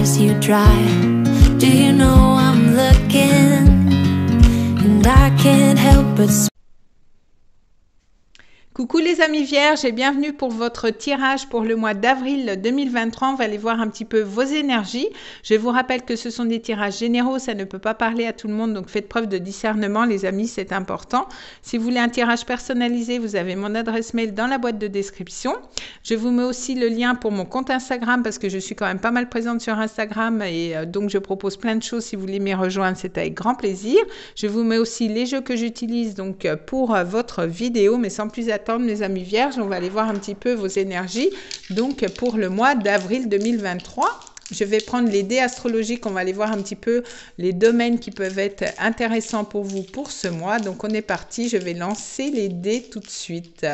tears you dry. Do you know I'm looking, and I can't help but Coucou les amis vierges et bienvenue pour votre tirage pour le mois d'avril 2023. On va aller voir un petit peu vos énergies. Je vous rappelle que ce sont des tirages généraux, ça ne peut pas parler à tout le monde, donc faites preuve de discernement les amis, c'est important. Si vous voulez un tirage personnalisé, vous avez mon adresse mail dans la boîte de description. Je vous mets aussi le lien pour mon compte Instagram parce que je suis quand même pas mal présente sur Instagram et donc je propose plein de choses. Si vous voulez m'y rejoindre, c'est avec grand plaisir. Je vous mets aussi les jeux que j'utilise donc pour votre vidéo, mais sans plus attendre mes amis vierges, on va aller voir un petit peu vos énergies donc pour le mois d'avril 2023. Je vais prendre les dés astrologiques, on va aller voir un petit peu les domaines qui peuvent être intéressants pour vous pour ce mois. Donc on est parti, je vais lancer les dés tout de suite.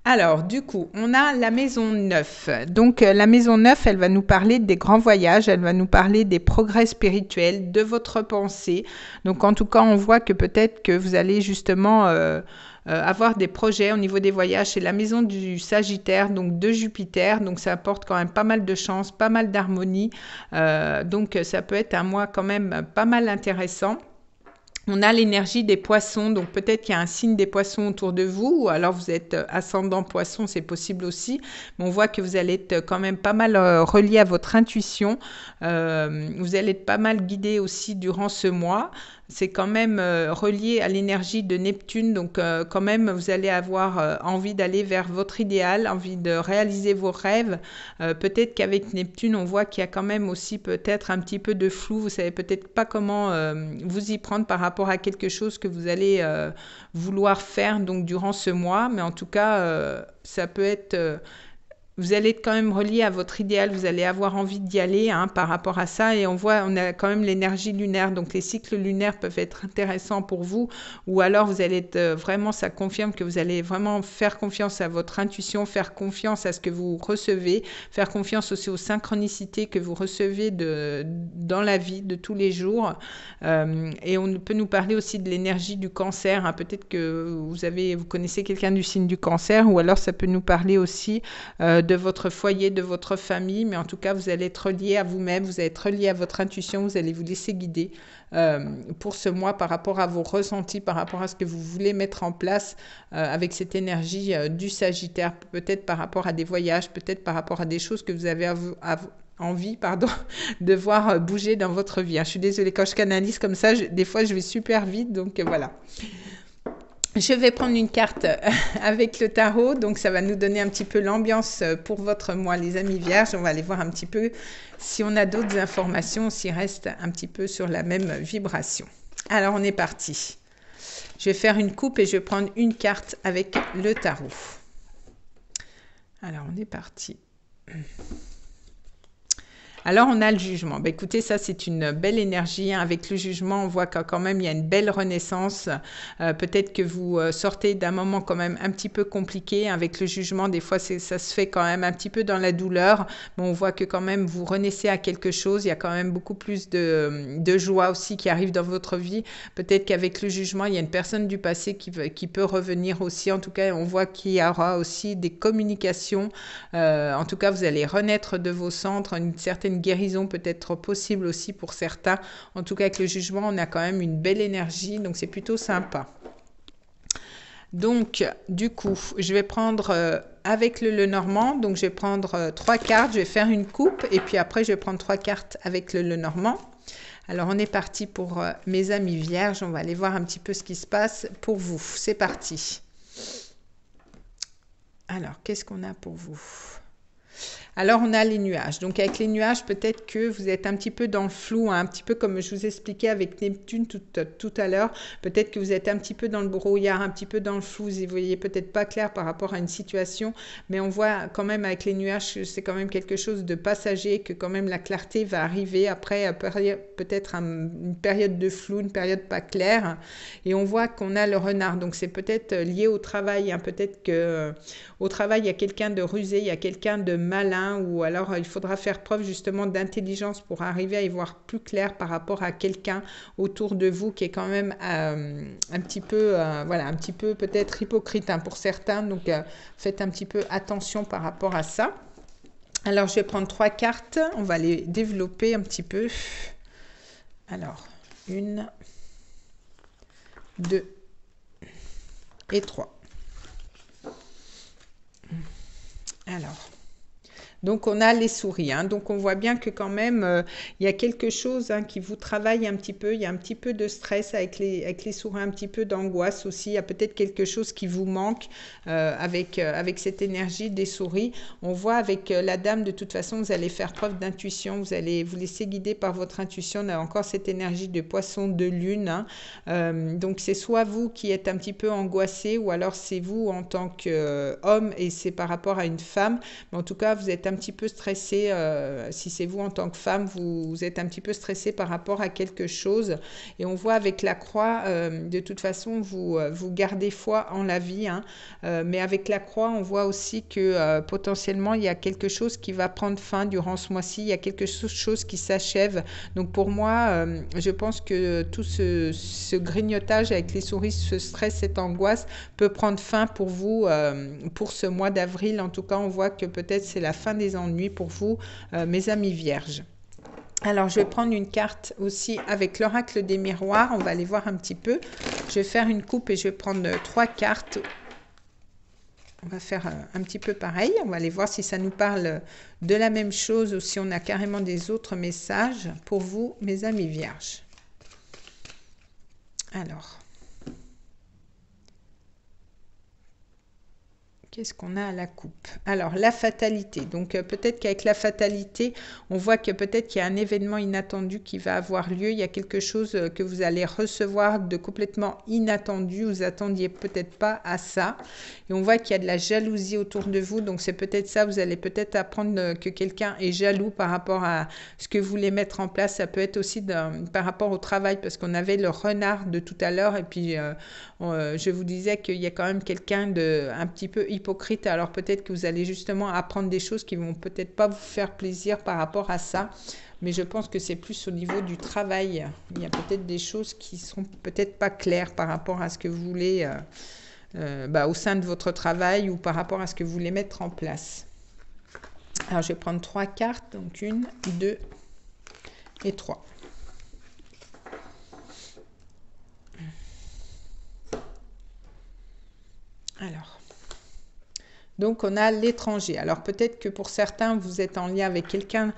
Alors, du coup, on a la maison 9. Donc, la maison 9, elle va nous parler des grands voyages, elle va nous parler des progrès spirituels, de votre pensée. Donc, en tout cas, on voit que peut-être que vous allez justement avoir des projets au niveau des voyages. C'est la maison du Sagittaire, donc de Jupiter. Donc, ça apporte quand même pas mal de chance, pas mal d'harmonie. Donc, ça peut être un mois quand même pas mal intéressant. On a l'énergie des poissons, donc peut-être qu'il y a un signe des poissons autour de vous, ou alors vous êtes ascendant poisson, c'est possible aussi. Mais on voit que vous allez être quand même pas mal relié à votre intuition. Vous allez être pas mal guidé aussi durant ce mois. C'est quand même relié à l'énergie de Neptune, donc quand même vous allez avoir envie d'aller vers votre idéal, envie de réaliser vos rêves. Peut-être qu'avec Neptune, on voit qu'il y a quand même aussi peut-être un petit peu de flou. Vous savez peut-être pas comment vous y prendre par rapport à quelque chose que vous allez vouloir faire donc durant ce mois. Mais en tout cas, ça peut être... vous allez être quand même relié à votre idéal, vous allez avoir envie d'y aller par rapport à ça. Et on voit, on a quand même l'énergie lunaire, donc les cycles lunaires peuvent être intéressants pour vous. Ou alors vous allez être vraiment, ça confirme que vous allez vraiment faire confiance à votre intuition, faire confiance à ce que vous recevez, faire confiance aussi aux synchronicités que vous recevez dans la vie de tous les jours. Et on peut nous parler aussi de l'énergie du cancer. Peut-être que vous connaissez quelqu'un du signe du cancer, ou alors ça peut nous parler aussi de votre foyer, de votre famille, mais en tout cas, vous allez être relié à vous-même, vous allez être relié à votre intuition, vous allez vous laisser guider pour ce mois par rapport à vos ressentis, par rapport à ce que vous voulez mettre en place avec cette énergie du Sagittaire, peut-être par rapport à des voyages, peut-être par rapport à des choses que vous avez envie de voir bouger dans votre vie. Je suis désolée, quand je canalise comme ça, des fois, je vais super vite, donc voilà. Je vais prendre une carte avec le tarot, donc ça va nous donner un petit peu l'ambiance pour votre mois, les amis vierges. On va aller voir un petit peu si on a d'autres informations, s'il reste un petit peu sur la même vibration. Alors, on est parti. Je vais faire une coupe et je vais prendre une carte avec le tarot. Alors, on est parti. Alors, on a le jugement. Écoutez, ça, c'est une belle énergie. Avec le jugement, on voit que quand même, il y a une belle renaissance. Peut-être que vous sortez d'un moment quand même un petit peu compliqué. Avec le jugement, des fois, ça se fait quand même un petit peu dans la douleur. Mais on voit que quand même, vous renaissez à quelque chose. Il y a quand même beaucoup plus de joie aussi qui arrive dans votre vie. Peut-être qu'avec le jugement, il y a une personne du passé qui peut revenir aussi. En tout cas, on voit qu'il y aura aussi des communications. En tout cas, vous allez renaître de vos centres, une certaine guérison peut être possible aussi pour certains. En tout cas, avec le jugement, on a quand même une belle énergie, donc c'est plutôt sympa. Donc, du coup, je vais prendre avec le Lenormand, donc je vais prendre 3 cartes, je vais faire une coupe, et puis après, je vais prendre 3 cartes avec le Lenormand. Alors, on est parti pour mes amis vierges, on va aller voir un petit peu ce qui se passe pour vous. C'est parti. Alors, qu'est-ce qu'on a pour vous ? Alors, on a les nuages. Donc, avec les nuages, peut-être que vous êtes un petit peu dans le flou, un petit peu comme je vous expliquais avec Neptune tout à l'heure. Peut-être que vous êtes un petit peu dans le brouillard, un petit peu dans le flou. Vous ne voyez peut-être pas clair par rapport à une situation. Mais on voit quand même avec les nuages que c'est quand même quelque chose de passager, que quand même la clarté va arriver après peut-être une période de flou, une période pas claire. Et on voit qu'on a le renard. Donc, c'est peut-être lié au travail. Peut-être qu'au travail, il y a quelqu'un de rusé, il y a quelqu'un de malin. Ou alors il faudra faire preuve justement d'intelligence pour arriver à y voir plus clair par rapport à quelqu'un autour de vous qui est quand même un petit peu peut-être hypocrite pour certains, donc faites un petit peu attention par rapport à ça. Alors, je vais prendre 3 cartes. On va les développer un petit peu. Alors, 1, 2 et 3. Alors, donc on a les souris, hein. Donc on voit bien que quand même, il y a quelque chose qui vous travaille un petit peu. Il y a un petit peu de stress avec les souris, un petit peu d'angoisse aussi. Il y a peut-être quelque chose qui vous manque avec cette énergie des souris. On voit avec la dame, de toute façon, vous allez faire preuve d'intuition. Vous allez vous laisser guider par votre intuition. On a encore cette énergie de poisson, de lune, hein. Donc c'est soit vous qui êtes un petit peu angoissé, ou alors c'est vous en tant qu'homme et c'est par rapport à une femme. Mais en tout cas, vous êtes un petit peu stressé, si c'est vous en tant que femme, vous êtes un petit peu stressé par rapport à quelque chose. Et on voit avec la croix, de toute façon, vous gardez foi en la vie, hein. Mais avec la croix, on voit aussi que potentiellement, il y a quelque chose qui va prendre fin durant ce mois-ci. Il y a quelque chose qui s'achève. Donc pour moi, je pense que tout ce grignotage avec les souris, ce stress, cette angoisse peut prendre fin pour vous, pour ce mois d'avril. En tout cas, on voit que peut-être c'est la fin des ennuis pour vous, mes amis vierges. Alors, je vais prendre une carte aussi avec l'oracle des miroirs. On va aller voir un petit peu. Je vais faire une coupe et je vais prendre 3 cartes. On va faire un petit peu pareil. On va aller voir si ça nous parle de la même chose ou si on a carrément des autres messages pour vous, mes amis vierges. Alors, qu'est-ce qu'on a à la coupe? Alors, la fatalité. Donc, peut-être qu'avec la fatalité, on voit que peut-être qu'il y a un événement inattendu qui va avoir lieu. Il y a quelque chose que vous allez recevoir de complètement inattendu. Vous attendiez peut-être pas à ça. Et on voit qu'il y a de la jalousie autour de vous. Donc, c'est peut-être ça. Vous allez peut-être apprendre que quelqu'un est jaloux par rapport à ce que vous voulez mettre en place. Ça peut être aussi par rapport au travail, parce qu'on avait le renard de tout à l'heure. Et puis, je vous disais qu'il y a quand même quelqu'un de un petit peu hypocrite. Alors peut-être que vous allez justement apprendre des choses qui vont peut-être pas vous faire plaisir par rapport à ça. Mais je pense que c'est plus au niveau du travail. Il y a peut-être des choses qui sont peut-être pas claires par rapport à ce que vous voulez au sein de votre travail ou par rapport à ce que vous voulez mettre en place. Alors je vais prendre 3 cartes. Donc 1, 2 et 3. Alors, donc on a l'étranger. Alors peut-être que pour certains, vous êtes en lien avec quelqu'un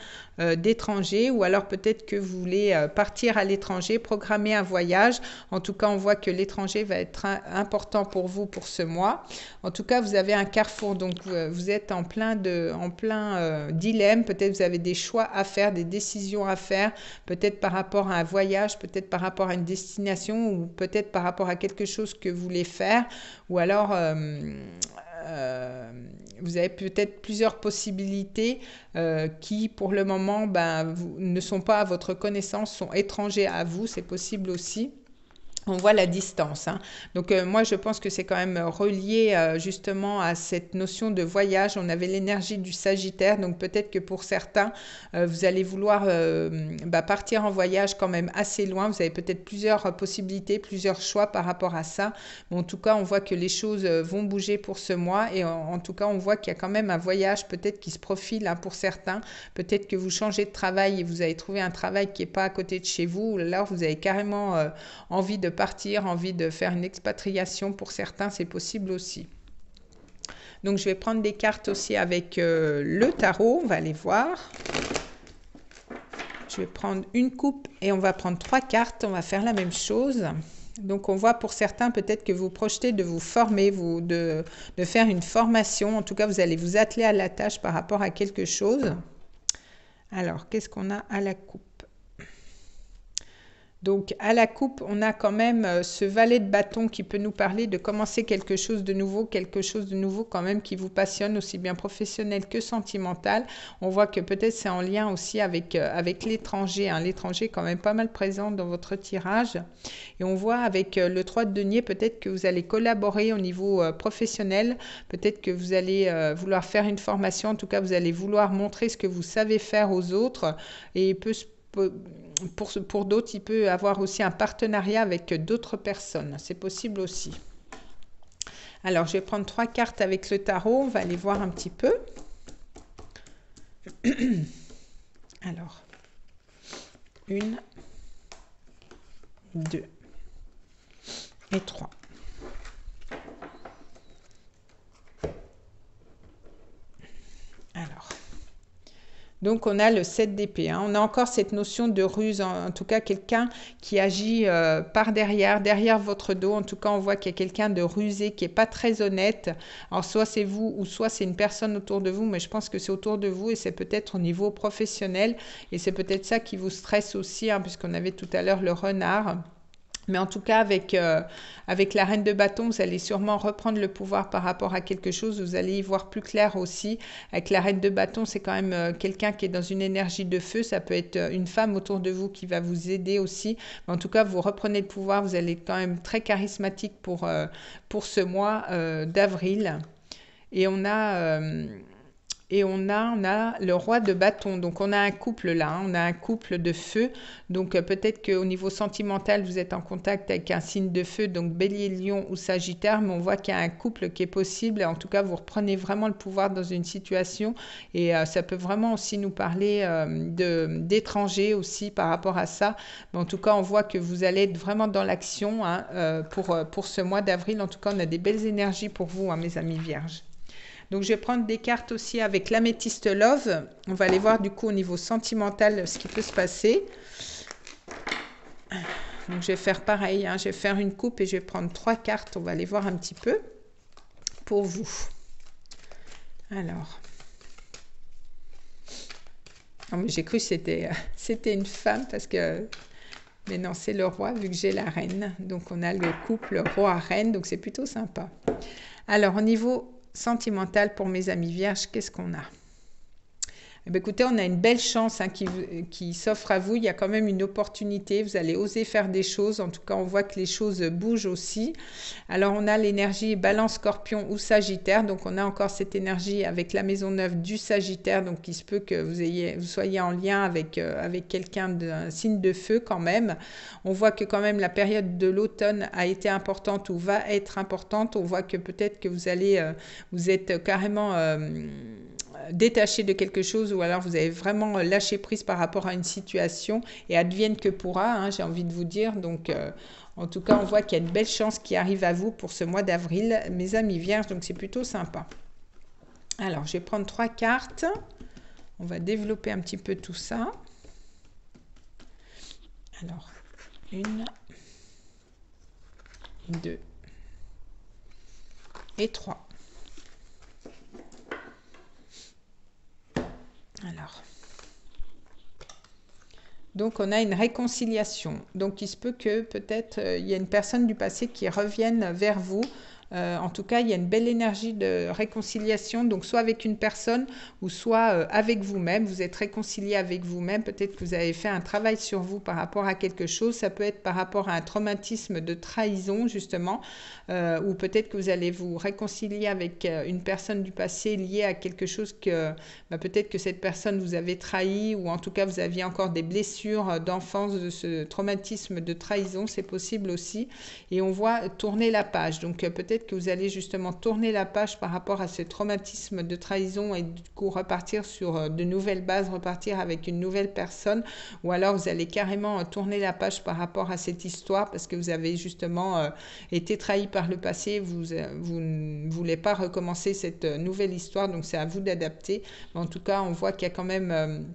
d'étranger, ou alors peut-être que vous voulez partir à l'étranger, programmer un voyage. En tout cas, on voit que l'étranger va être important pour vous pour ce mois. En tout cas, vous avez un carrefour, donc vous êtes en plein dilemme. Peut-être vous avez des choix à faire, des décisions à faire, peut-être par rapport à un voyage, peut-être par rapport à une destination, ou peut-être par rapport à quelque chose que vous voulez faire, ou alors vous avez peut-être plusieurs possibilités qui, pour le moment, ne sont pas à votre connaissance, sont étrangers à vous. C'est possible aussi. On voit la distance, hein. Donc moi je pense que c'est quand même relié justement à cette notion de voyage. On avait l'énergie du Sagittaire, donc peut-être que pour certains vous allez vouloir partir en voyage quand même assez loin. Vous avez peut-être plusieurs possibilités, plusieurs choix par rapport à ça. Mais en tout cas, on voit que les choses vont bouger pour ce mois, et en tout cas on voit qu'il y a quand même un voyage peut-être qui se profile, hein, pour certains. Peut-être que vous changez de travail et vous avez trouvé un travail qui n'est pas à côté de chez vous. Là vous avez carrément envie de partir, envie de faire une expatriation. Pour certains, c'est possible aussi. Donc, je vais prendre des cartes aussi avec le tarot. On va aller voir. Je vais prendre une coupe et on va prendre 3 cartes. On va faire la même chose. Donc, on voit pour certains peut-être que vous projetez de vous former, de faire une formation. En tout cas, vous allez vous atteler à la tâche par rapport à quelque chose. Alors, qu'est-ce qu'on a à la coupe? Donc, à la coupe, on a quand même ce valet de bâton qui peut nous parler de commencer quelque chose de nouveau quand même qui vous passionne, aussi bien professionnel que sentimental. On voit que peut-être c'est en lien aussi avec l'étranger, hein. L'étranger est quand même pas mal présent dans votre tirage. Et on voit avec le 3 de denier, peut-être que vous allez collaborer au niveau professionnel. Peut-être que vous allez vouloir faire une formation. En tout cas, vous allez vouloir montrer ce que vous savez faire aux autres. Et pour d'autres, il peut avoir aussi un partenariat avec d'autres personnes. C'est possible aussi. Alors, je vais prendre 3 cartes avec le tarot. On va aller voir un petit peu. Alors, 1, 2 et 3. Alors, donc on a le 7 d'épée, hein. On a encore cette notion de ruse, en tout cas quelqu'un qui agit par derrière votre dos. En tout cas, on voit qu'il y a quelqu'un de rusé qui n'est pas très honnête. Alors soit c'est vous ou soit c'est une personne autour de vous, mais je pense que c'est autour de vous et c'est peut-être au niveau professionnel. Et c'est peut-être ça qui vous stresse aussi, hein, puisqu'on avait tout à l'heure le renard. Mais en tout cas, avec la reine de bâton, vous allez sûrement reprendre le pouvoir par rapport à quelque chose. Vous allez y voir plus clair aussi. Avec la reine de bâton, c'est quand même quelqu'un qui est dans une énergie de feu. Ça peut être une femme autour de vous qui va vous aider aussi. Mais en tout cas, vous reprenez le pouvoir. Vous allez être quand même très charismatique pour ce mois d'avril. Et on a le roi de bâton. Donc, on a un couple là, hein, on a un couple de feu. Donc, peut-être qu'au niveau sentimental, vous êtes en contact avec un signe de feu, donc bélier, lion ou sagittaire, mais on voit qu'il y a un couple qui est possible. En tout cas, vous reprenez vraiment le pouvoir dans une situation et ça peut vraiment aussi nous parler d'étrangers aussi par rapport à ça. Mais en tout cas, on voit que vous allez être vraiment dans l'action, hein, pour ce mois d'avril. En tout cas, on a des belles énergies pour vous, hein, mes amis vierges. Donc, je vais prendre des cartes aussi avec l'améthyste love. On va aller voir du coup au niveau sentimental ce qui peut se passer. Donc, je vais faire pareil, hein. Je vais faire une coupe et je vais prendre 3 cartes. On va aller voir un petit peu pour vous. Alors. Oh, mais j'ai cru que c'était une femme parce que... Mais non, c'est le roi vu que j'ai la reine. Donc, on a le couple roi-reine. Donc, c'est plutôt sympa. Alors, au niveau sentimental pour mes amis vierges, qu'est-ce qu'on a? Eh bien, écoutez, on a une belle chance, hein, qui s'offre à vous. Il y a quand même une opportunité. Vous allez oser faire des choses. En tout cas, on voit que les choses bougent aussi. Alors, on a l'énergie balance, scorpion ou sagittaire. Donc, on a encore cette énergie avec la maison 9 du sagittaire. Donc, il se peut que vous soyez en lien avec quelqu'un d'un signe de feu quand même. On voit que quand même la période de l'automne a été importante ou va être importante. On voit que peut-être que vous êtes carrément... détaché de quelque chose ou alors vous avez vraiment lâché prise par rapport à une situation et advienne que pourra, hein, j'ai envie de vous dire. Donc en tout cas on voit qu'il y a une belle chance qui arrive à vous pour ce mois d'avril, mes amis vierges, donc c'est plutôt sympa. Alors je vais prendre 3 cartes, on va développer un petit peu tout ça. Alors 1, 2 et 3. Alors, donc on a une réconciliation. Donc il se peut que peut-être il y a une personne du passé qui revienne vers vous. En tout cas, il y a une belle énergie de réconciliation, donc soit avec une personne ou soit avec vous-même. Vous êtes réconcilié avec vous-même. Peut-être que vous avez fait un travail sur vous par rapport à quelque chose. Ça peut être par rapport à un traumatisme de trahison, justement, ou peut-être que vous allez vous réconcilier avec une personne du passé liée à quelque chose que peut-être que cette personne vous avait trahi, ou en tout cas vous aviez encore des blessures d'enfance de ce traumatisme de trahison. C'est possible aussi. Et on voit tourner la page. Donc peut-être que vous allez justement tourner la page par rapport à ce traumatisme de trahison et du coup repartir sur de nouvelles bases, repartir avec une nouvelle personne, ou alors vous allez carrément tourner la page par rapport à cette histoire parce que vous avez justement été trahi par le passé, vous ne voulez pas recommencer cette nouvelle histoire, donc c'est à vous d'adapter. Mais en tout cas, on voit qu'il y a quand même...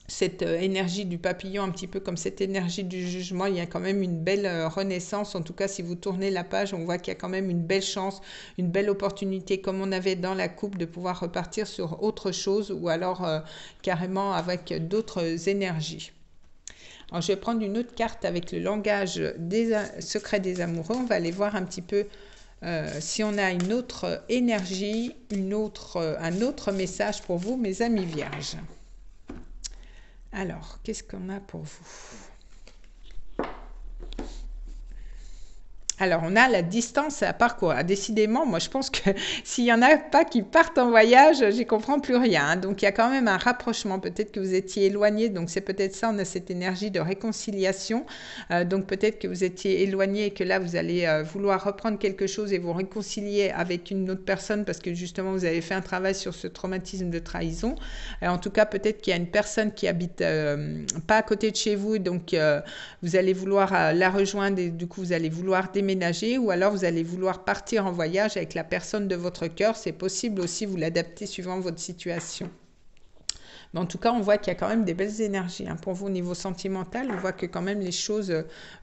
cette énergie du papillon, un petit peu comme cette énergie du jugement, il y a quand même une belle renaissance. En tout cas, si vous tournez la page, on voit qu'il y a quand même une belle chance, une belle opportunité, comme on avait dans la coupe, de pouvoir repartir sur autre chose ou alors carrément avec d'autres énergies. Alors, je vais prendre une autre carte avec le langage des secrets des amoureux. On va aller voir un petit peu si on a une autre énergie, un autre message pour vous, mes amis vierges. Alors, qu'est-ce qu'on a pour vous? Alors, on a la distance à parcourir. Décidément, moi, je pense que s'il n'y en a pas qui partent en voyage, j'y comprends plus rien. Hein. Donc, il y a quand même un rapprochement. Peut-être que vous étiez éloigné. Donc, c'est peut-être ça. On a cette énergie de réconciliation. Donc, peut-être que vous étiez éloigné et que là, vous allez vouloir reprendre quelque chose et vous réconcilier avec une autre personne parce que justement, vous avez fait un travail sur ce traumatisme de trahison. En tout cas, peut-être qu'il y a une personne qui habite pas à côté de chez vous. Donc, vous allez vouloir la rejoindre et du coup, vous allez vouloir déménager ou alors vous allez vouloir partir en voyage avec la personne de votre cœur. C'est possible aussi, vous l'adaptez suivant votre situation. Mais en tout cas, on voit qu'il y a quand même des belles énergies. Hein. Pour vous, au niveau sentimental, on voit que quand même les choses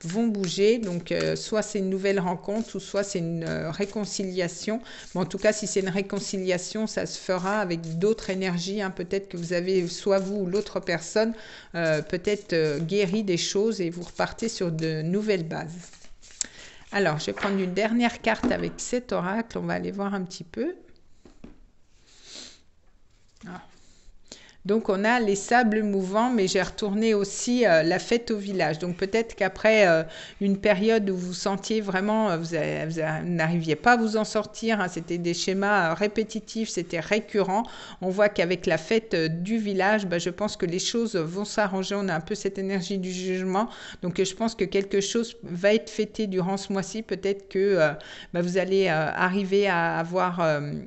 vont bouger. Donc, soit c'est une nouvelle rencontre ou soit c'est une réconciliation. Mais en tout cas, si c'est une réconciliation, ça se fera avec d'autres énergies. Hein. Peut-être que vous avez, soit vous ou l'autre personne, peut-être guéri des choses et vous repartez sur de nouvelles bases. Alors, je vais prendre une dernière carte avec cet oracle. On va aller voir un petit peu. Ah. Donc, on a les sables mouvants, mais j'ai retourné aussi la fête au village. Donc, peut-être qu'après une période où vous sentiez vraiment, vous n'arriviez pas à vous en sortir, hein, c'était des schémas répétitifs, c'était récurrent. On voit qu'avec la fête du village, je pense que les choses vont s'arranger. On a un peu cette énergie du jugement. Donc, je pense que quelque chose va être fêté durant ce mois-ci. Peut-être que vous allez arriver à avoir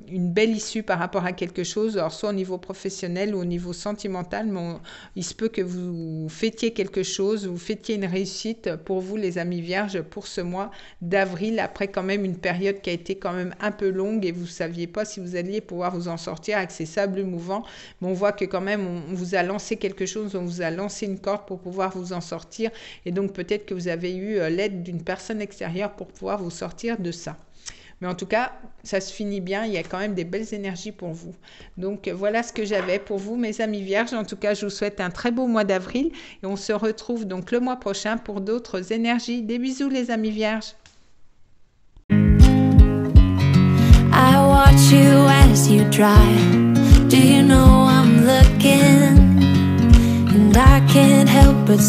une belle issue par rapport à quelque chose, alors soit au niveau professionnel ou au niveau sentimental, mais il se peut que vous fêtiez quelque chose, vous fêtiez une réussite pour vous les amis vierges pour ce mois d'avril, après quand même une période qui a été quand même un peu longue et vous ne saviez pas si vous alliez pouvoir vous en sortir avec ces sables mouvants, mais on voit que quand même on vous a lancé quelque chose, on vous a lancé une corde pour pouvoir vous en sortir et donc peut-être que vous avez eu l'aide d'une personne extérieure pour pouvoir vous sortir de ça. Mais en tout cas, ça se finit bien. Il y a quand même des belles énergies pour vous. Donc, voilà ce que j'avais pour vous, mes amis vierges. En tout cas, je vous souhaite un très beau mois d'avril. Et on se retrouve donc le mois prochain pour d'autres énergies. Des bisous, les amis vierges. I watch you as you drive. Do you know I'm looking? And I can't help but